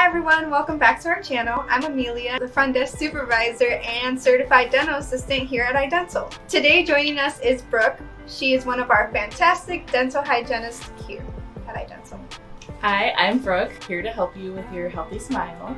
Hi everyone, welcome back to our channel. I'm Emilia, the front desk supervisor and certified dental assistant here at iDental. Today joining us is Brooke. She is one of our fantastic dental hygienists here at iDental. Hi, I'm Brooke, here to help you with your healthy smile.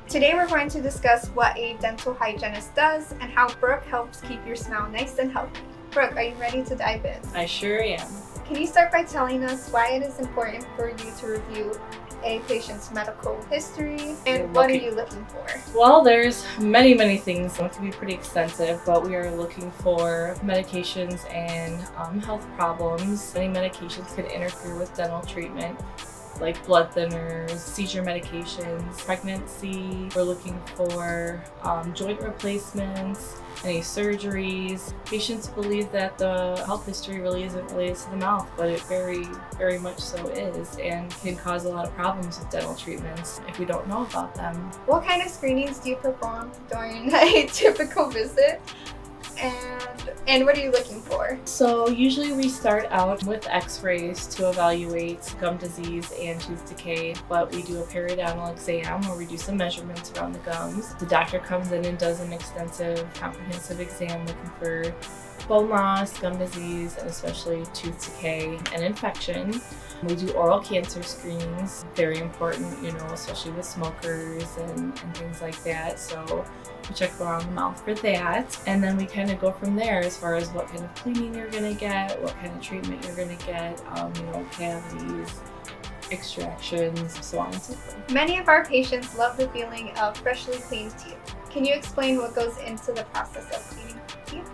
Today we're going to discuss what a dental hygienist does and how Brooke helps keep your smile nice and healthy. Brooke, are you ready to dive in? I sure am. Can you start by telling us why it is important for you to review a patient's medical history and what are you looking for? Well, there's many things. It can be pretty extensive, but we are looking for medications and health problems. Many medications could interfere with dental treatment, like blood thinners, seizure medications, pregnancy. We're looking for joint replacements, any surgeries. Patients believe that the health history really isn't related to the mouth, but it very much so is, and can cause a lot of problems with dental treatments if we don't know about them. What kind of screenings do you perform during a typical visit? And what are you looking for? So usually we start out with x-rays to evaluate gum disease and tooth decay, but we do a periodontal exam where we do some measurements around the gums. The doctor comes in and does an extensive comprehensive exam looking for bone loss, gum disease, and especially tooth decay and infection. We do oral cancer screenings, very important, especially with smokers and things like that. So we check around the mouth for that. And then we kind of go from there as far as what kind of cleaning you're going to get, what kind of treatment you're going to get, cavities, extractions, so on and so forth. Many of our patients love the feeling of freshly cleaned teeth. Can you explain what goes into the process of cleaning teeth?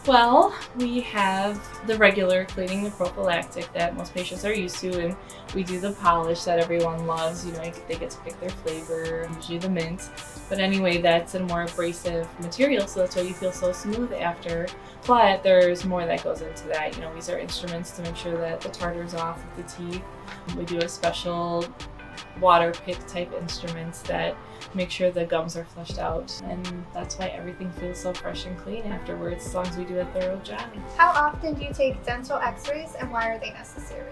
Well, we have the regular cleaning, the prophylactic that most patients are used to, and we do the polish that everyone loves. They get to pick their flavor, usually the mint. But anyway, that's a more abrasive material, so that's why you feel so smooth after. But there's more that goes into that. These are instruments to make sure that the tartar's off of the teeth. We do a special water pick type instruments that make sure the gums are flushed out, and that's why everything feels so fresh and clean afterwards, as long as we do a thorough job. How often do you take dental x-rays and why are they necessary?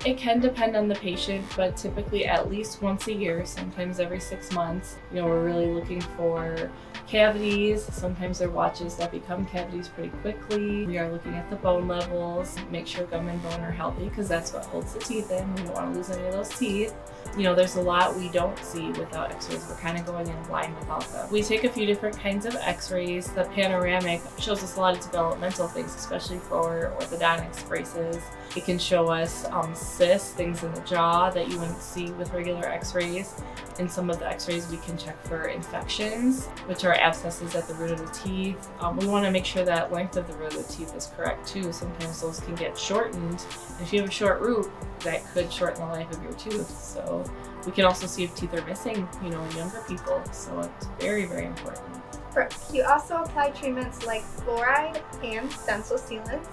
It can depend on the patient, but typically at least once a year, sometimes every 6 months. We're really looking for cavities. Sometimes there are watches that become cavities pretty quickly. We are looking at the bone levels, make sure gum and bone are healthy because that's what holds the teeth in. We don't want to lose any of those teeth. There's a lot we don't see without x-rays. We're kind of going in blind without them. We take a few different kinds of x-rays. The panoramic shows us a lot of developmental things, especially for orthodontics braces. It can show us cysts, things in the jaw that you wouldn't see with regular x-rays. In some of the x-rays we can check for infections, which are abscesses at the root of the teeth. We want to make sure that length of the root of the teeth is correct too. Sometimes those can get shortened. If you have a short root, that could shorten the life of your tooth. So we can also see if teeth are missing, in younger people. So it's very important. Brooke, you also apply treatments like fluoride and dental sealants.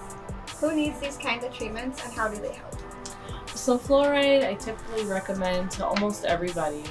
Who needs these kinds of treatments and how do they help? So fluoride I typically recommend to almost everybody.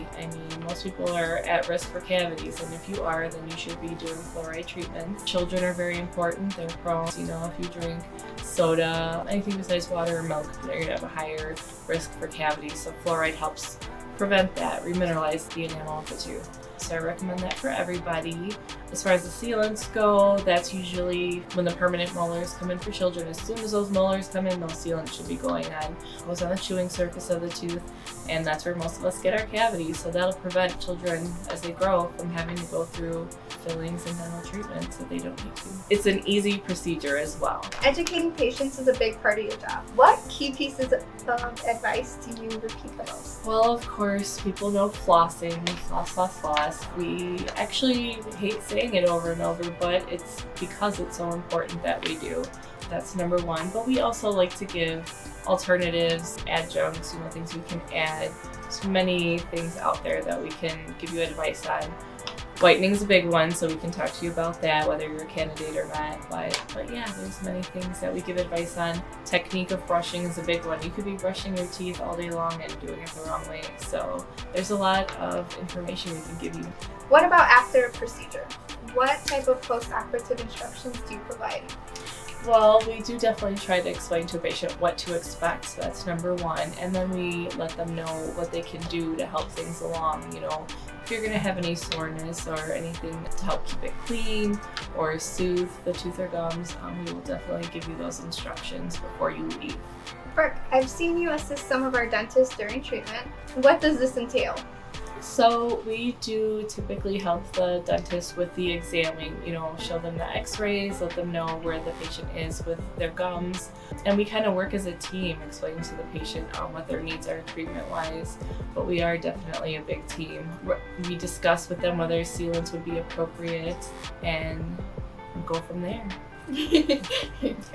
Most people are at risk for cavities, and if you are, then you should be doing fluoride treatments. Children are very important. They're prone, if you drink soda, anything besides water or milk, you're going to have a higher risk for cavities. So fluoride helps prevent that, remineralize the enamel of the tooth. So I recommend that for everybody. As far as the sealants go, that's usually when the permanent molars come in for children. As soon as those molars come in, those sealants should be going on. It goes on the chewing surface of the tooth, and that's where most of us get our cavities. So that'll prevent children as they grow from having to go through fillings and dental treatments that they don't need to. It's an easy procedure as well. Educating patients is a big part of your job. What key pieces of advice do you repeat the most? Well, of course, people know flossing, floss. We actually hate saying it over and over, but it's because it's so important that we do. That's number one. But we also like to give alternatives, adjuncts, things we can add. There's many things out there that we can give you advice on. Whitening's a big one, so we can talk to you about that, whether you're a candidate or not. But yeah, there's many things that we give advice on. Technique of brushing is a big one. You could be brushing your teeth all day long and doing it the wrong way. So there's a lot of information we can give you. What about after a procedure? What type of post-operative instructions do you provide? Well, we do definitely try to explain to a patient what to expect. So that's number one. And then we let them know what they can do to help things along. You know, if you're going to have any soreness or anything to help keep it clean or soothe the tooth or gums, we will definitely give you those instructions before you leave. Brooke, I've seen you assist some of our dentists during treatment. What does this entail? So we do typically help the dentist with the examining, you know, show them the x-rays, let them know where the patient is with their gums. And we kind of work as a team, explaining to the patient what their needs are treatment-wise. But we are definitely a big team. We discuss with them whether sealants would be appropriate and go from there. I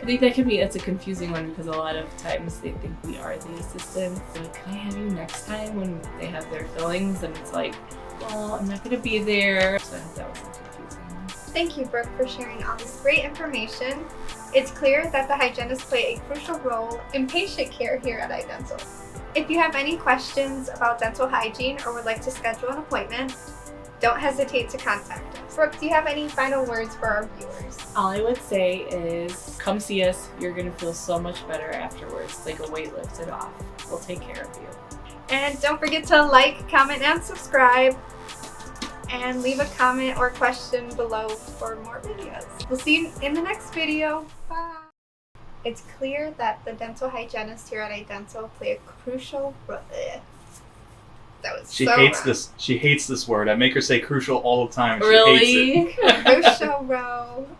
think it's a confusing one because a lot of times they think we are the assistant. Like, can I have you next time when they have their fillings? And it's like, well, I'm not going to be there. So I think that was confusing. Thank you, Brooke, for sharing all this great information. It's clear that the hygienists play a crucial role in patient care here at iDental. If you have any questions about dental hygiene or would like to schedule an appointment, don't hesitate to contact us. Brooke, do you have any final words for our viewers? All I would say is come see us. You're going to feel so much better afterwards, like a weight lifted off. We'll take care of you. And don't forget to like, comment, and subscribe. And leave a comment or question below for more videos. We'll see you in the next video. Bye. It's clear that the dental hygienists here at iDental play a crucial role. That was She so hates wrong. this. She hates this word. I make her say crucial all the time. She Really? hates it. Crucial role.